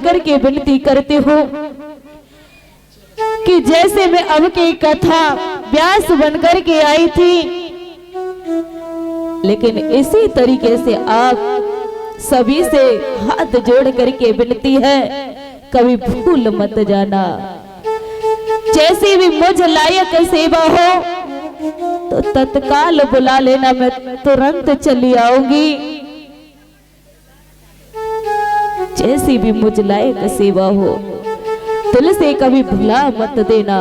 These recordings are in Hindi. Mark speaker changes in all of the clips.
Speaker 1: करके विनती करती हूँ कि जैसे मैं अब की कथा व्यास बनकर के आई थी, लेकिन इसी तरीके से आप सभी से हाथ जोड़ करके विनती है, कभी भूल मत जाना। जैसी भी मुझ लायक सेवा हो तो तत्काल बुला लेना, मैं तुरंत चली आऊंगी। जैसी भी मुझ लायक सेवा हो दिल से कभी भुला मत देना।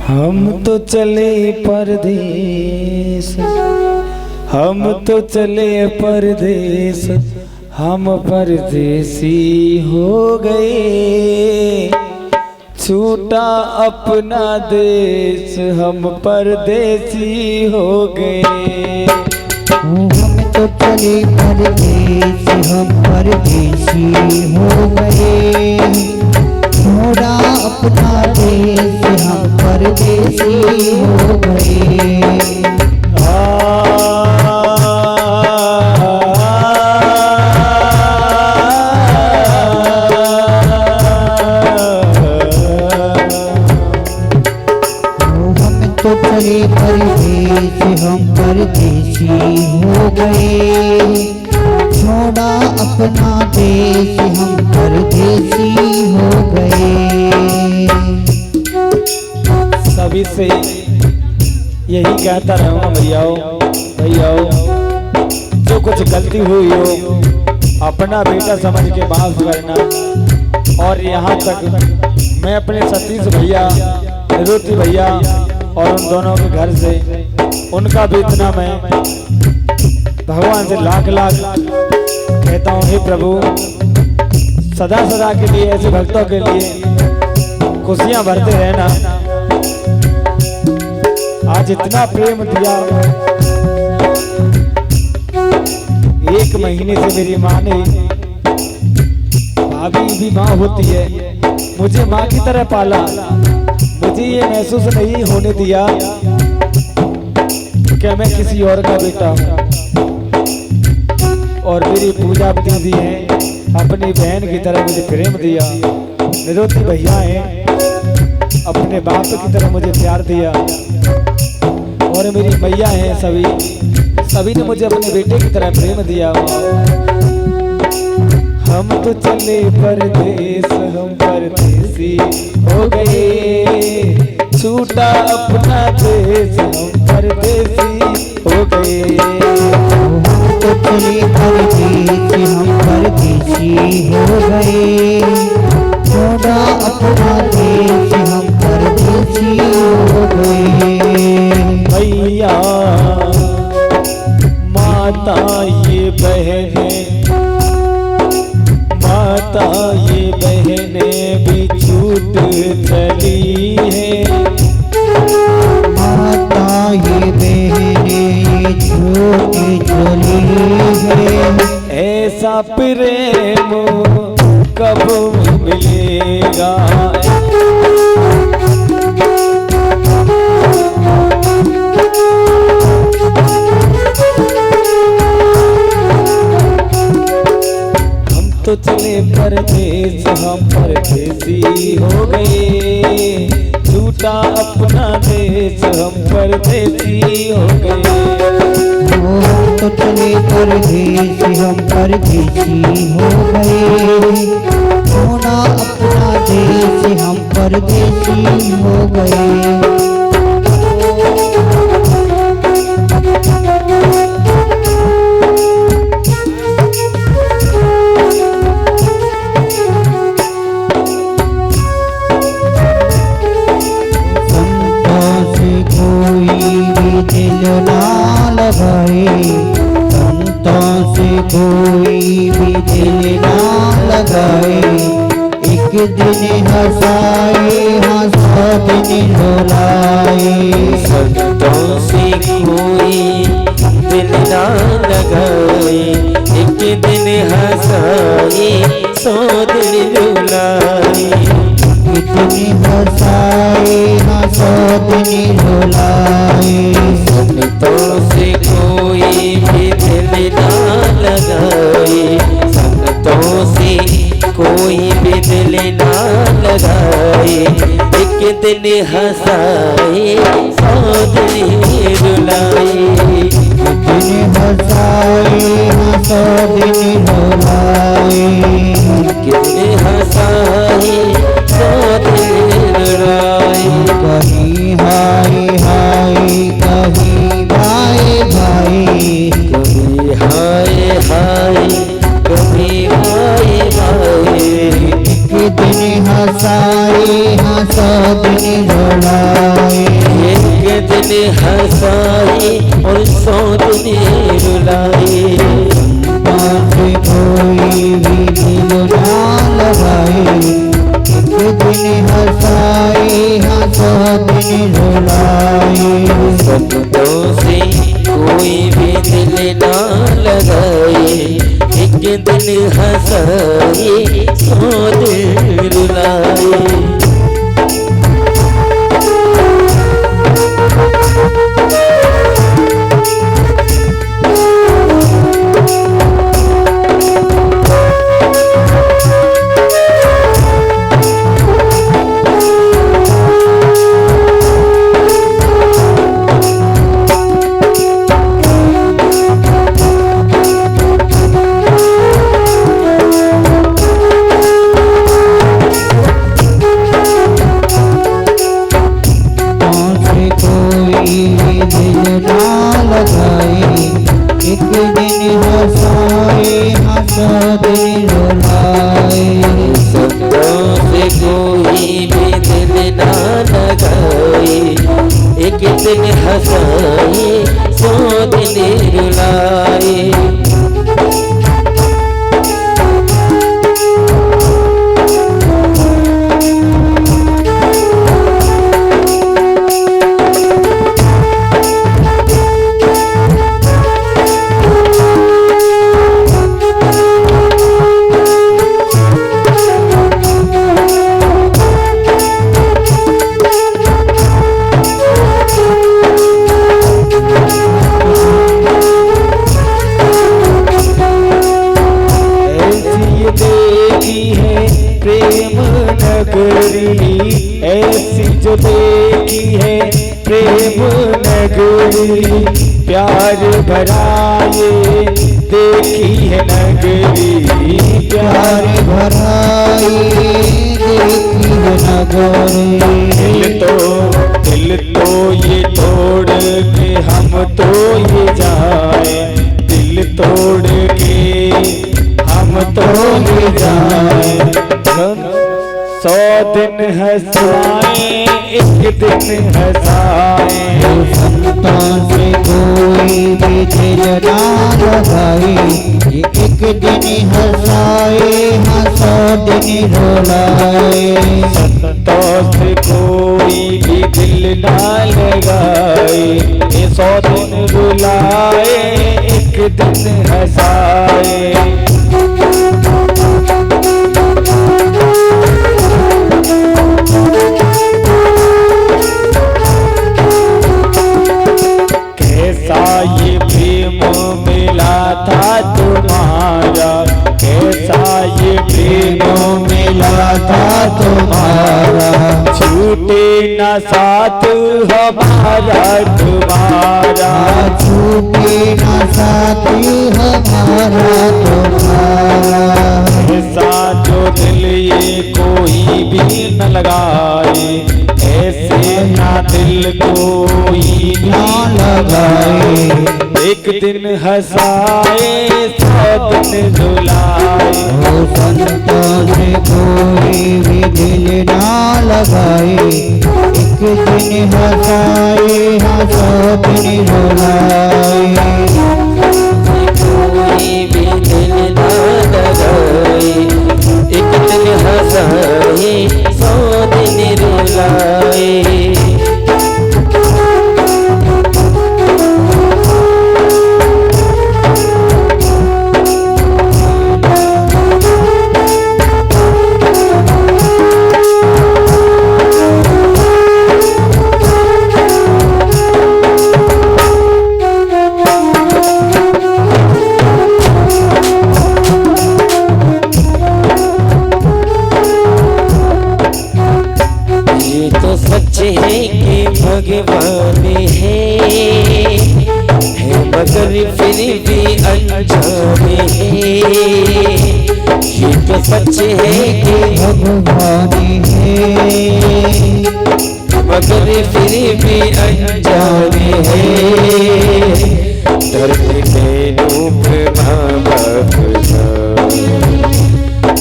Speaker 2: हम तो चले परदेश, हम तो चले परदेश, हम परदेसी हो गए। छूटा अपना देश, हम परदेसी हो गए।
Speaker 3: हम तो चले परदेश, हम परदेसी हो गए। छोड़ा अपना देश, हम परदेसी हो गए। तो चले परदेश, हम परदेसी हो गए। छोड़ा अपना देश, हम परदेसी हो गए।
Speaker 2: सभी से यही कहता रहूँगा भैयाओ, जो कुछ गलती हुई हो अपना बेटा समझ के माफ करना। और यहाँ तक मैं अपने सतीश भैया, निरुति भैया और उन दोनों के घर से उनका भी इतना मैं भगवान से लाख लाख कहता हूँ, हे प्रभु सदा सदा के लिए ऐसे भक्तों के लिए खुशियां भरते रहना। आज इतना प्रेम दिया, एक महीने से मेरी माँ ने, भाभी भी माँ होती है, मुझे माँ की तरह पाला। मुझे ये महसूस नहीं होने दिया कि मैं किसी और का बेटा हूँ। और मेरी पूजा दीदी है, अपनी बहन की तरह मुझे प्रेम दिया। निरुति भैया हैं, अपने बाप की तरह मुझे प्यार दिया। और मेरी मैया हैं, सभी ने मुझे अपने बेटे की तरह प्रेम दिया। हम तो चले परदेश, हम परदेसी हो गए। छूटा अपना देश, हम परदेसी हो गए।
Speaker 3: हम तो चले परदेश, हम परदेसी हो गए। छोड़ा अपना देश, हम परदेसी हो गए।
Speaker 2: भैया माता ये बहनें, माता ये बहनें भी छूट चली है।
Speaker 3: माता ये बहनें छूट चली है।
Speaker 2: ऐसा प्रेम कब मिलेगा। तो चले परदेश, हम परदेसी हो गए। छूटा अपना देश, हम परदेसी हो गए।
Speaker 3: हम तो चले परदेश, हम परदेसी हो गए। छोड़ा अपना देश, हम परदेसी हो गए। दिल ना लगाए, संतों से कोई भी दिल ना लगाए। एक दिन हंसाए, हाँ 100 दिन रुलाए।
Speaker 4: संतों से कोई दिल ना लगाए, एक दिन हंसाए 100 दिन रुलाए।
Speaker 3: एक दिन हंसाए, हाँ 100 दिन रुलाए।
Speaker 4: संतों दिन हंसाए, 100 दिन रुलाए।
Speaker 3: दिन हंसाए 100 दिन रुलाए।
Speaker 4: कितने हंसाए, 100 दिन रुलाए।
Speaker 3: कहीं हाय हाय कहीं भाई भाई।
Speaker 4: कभी हाय हाय, कभी हाय हाय।
Speaker 3: एक दिन हंसाए 100 दिन रुलाए।
Speaker 4: एक दिन हंसाए और 100 दिन रुलाए।
Speaker 3: से कोई भी दिल ना लगाए। एक दिन हंसाए 100 दिन रुलाए।
Speaker 4: संतों से कोई भी दिल ना लगाए। एक दिन हंसाए, 100 दिन रुलाए।
Speaker 3: एक दिन हंसाए 100 दिन रुलाए।
Speaker 4: संतों से कोई भी दिल ना लगाए। एक दिन हंसाए, 100 दिन रुलाए।
Speaker 2: ऐसी जो देखी है प्रेम नगरी। प्यार भराए देखी है नगरी।
Speaker 3: प्यार भराए देखी है नगरी।
Speaker 2: दिल तो ये तोड़ के हम तो ये जाए। दिल तोड़ के हम तो ये जाए। 100 दिन हंसाए, एक दिन हंसाए।
Speaker 3: संतों से कोई भी दिल ना लगाए। एक दिन हंसाए 100 दिन रुलाए।
Speaker 2: संतों से कोई भी दिल ना लगाए। 100 दिन रुलाए, एक दिन हंसाए। कैसा ये प्रेम मिला था तुम्हारा। कैसा ये प्रेम मिला था तुम्हारा। छूटे न साथ हमारा तुम्हारा।
Speaker 3: छूटे न साथ हमारा तुम्हारा।
Speaker 2: ऐसा जो दिल ये कोई भी न लगाए। ऐसे ना दिल कोई
Speaker 3: ना लगाए।
Speaker 2: एक दिन हंसाए 100 दिन रुलाए।
Speaker 3: संतों से कोई भी दिल ना लगाए। एक दिन हंसाए 100 दिन रुलाए।
Speaker 4: कोई भी दिल ना लगाए। एक दिन हंसाए, 100 दिन रुलाए। मगर फिर भी अनजाने हैं, ये तो सच है कि
Speaker 3: भगवान है,
Speaker 4: मगर फिर भी अनजाने हैं, दर्द में डूब माँ बाप का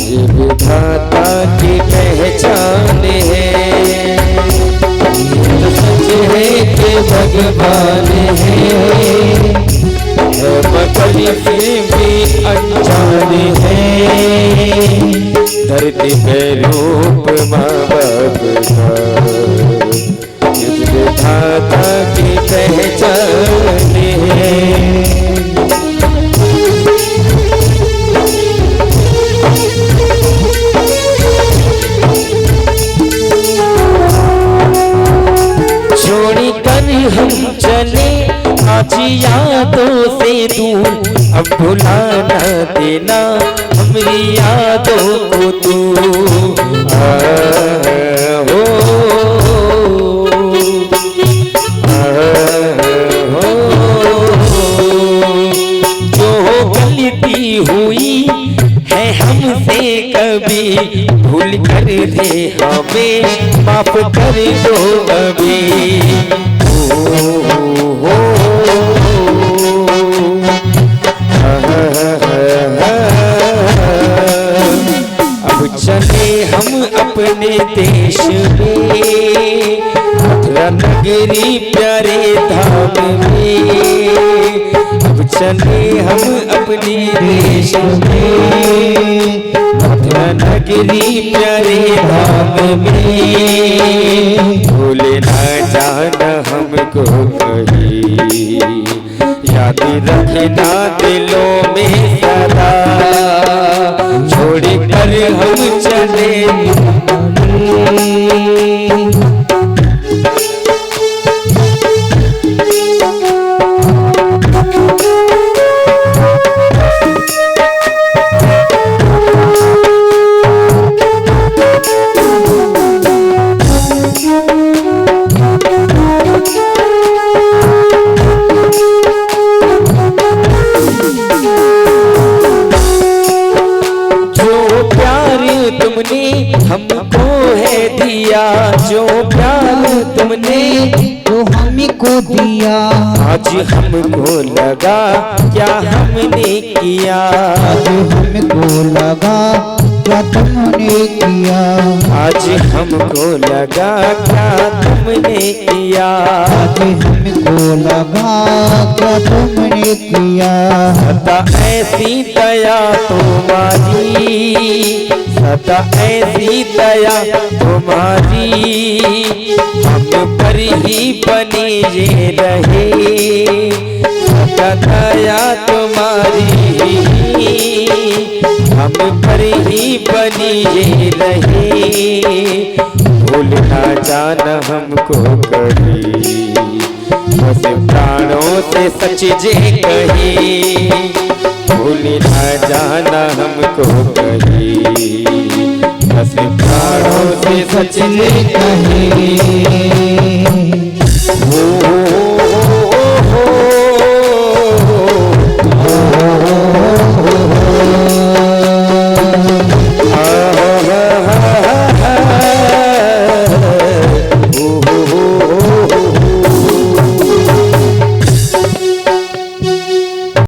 Speaker 4: ये विधाता की पहचान है। ये तो सच है कि भगवान है, मगर फिर भी अनजाने हैं, धरती पे रूप माँ बाप का इस विधाता की पहचान है। छोड़ी कर हम चले आज यादों से दूर, अब भुला न देना हमारी यादों को तू। हो जो गलती हुई है हमसे कभी, भूल कर दे हमें माफ कर दो अभी। अब चले हम अपने देश में, मथुरा नगरी प्यारे धाम में। अब चले हम अपने देश में, मथुरा नगरी प्यारे धाम में। भूले ना जाना हमको कहीं, याद रखना दिलों में सदा, छोड़ कर हम चले। हमको है दिया, जो प्यार तुमने
Speaker 3: तो हमको दिया,
Speaker 4: आज हमको लगा क्या हमने किया।
Speaker 3: आज हमको लगा क्या तुमने किया,
Speaker 4: आज हमको लगा क्या तुमने किया।
Speaker 3: आज हमको लगा क्या तुमने किया।
Speaker 4: सदा ऐसी दया तुम्हारी, सदा ऐसी दया तुम्हारी, हम पर ही बनी ये रहे। सदा दया तुम्हारी, हम पर ही बनी ये रहे। भूल ना जाना हमको कभी, बस प्राणों से सच जे कही। भूल ना जाना हमको कभी, बस प्राणों से सच जे कही।